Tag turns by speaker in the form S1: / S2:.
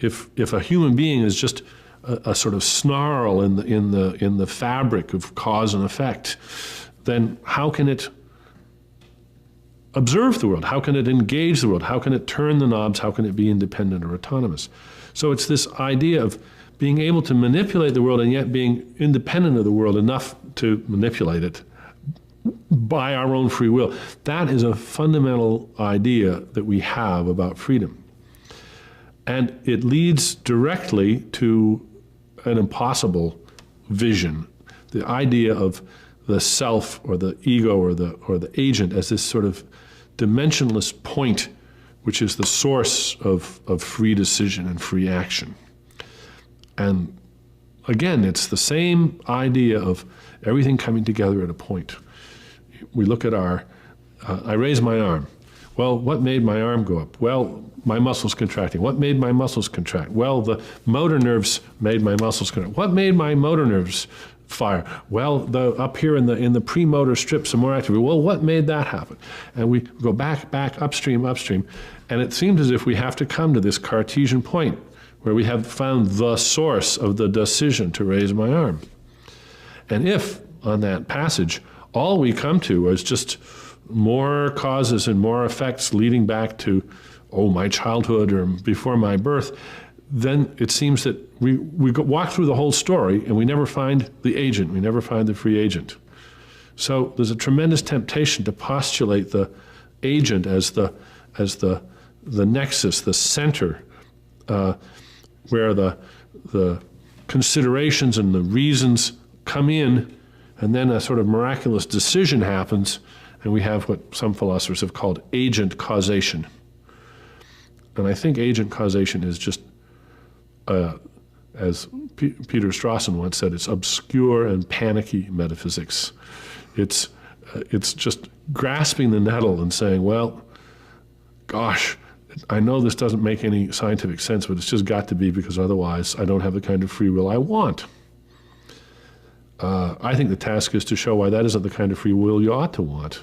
S1: if a human being is just a sort of snarl in the fabric of cause and effect, then how can it observe the world? How can it engage the world? How can it turn the knobs? How can it be independent or autonomous? So it's this idea of being able to manipulate the world and yet being independent of the world enough to manipulate it by our own free will. That is a fundamental idea that we have about freedom. And it leads directly to an impossible vision, the idea of the self or the ego or the agent as this sort of dimensionless point which is the source of free decision and free action. And again, it's the same idea of everything coming together at a point. We look at I raise my arm. Well, what made my arm go up? Well, my muscles contracting. What made my muscles contract? Well, the motor nerves made my muscles contract. What made my motor nerves fire? Well, up here in the premotor strips are more active. Well, what made that happen? And we go back, upstream, and it seems as if we have to come to this Cartesian point where we have found the source of the decision to raise my arm. And if, on that passage, all we come to is just more causes and more effects leading back to, my childhood or before my birth, then it seems that we walk through the whole story and we never find the agent, we never find the free agent. So there's a tremendous temptation to postulate the agent as the nexus, the center, where the considerations and the reasons come in, and then a sort of miraculous decision happens, and we have what some philosophers have called agent causation. And I think agent causation is just, as Peter Strawson once said, it's obscure and panicky metaphysics. It's just grasping the nettle and saying, well, gosh, I know this doesn't make any scientific sense, but it's just got to be, because otherwise I don't have the kind of free will I want. I think the task is to show why that isn't the kind of free will you ought to want.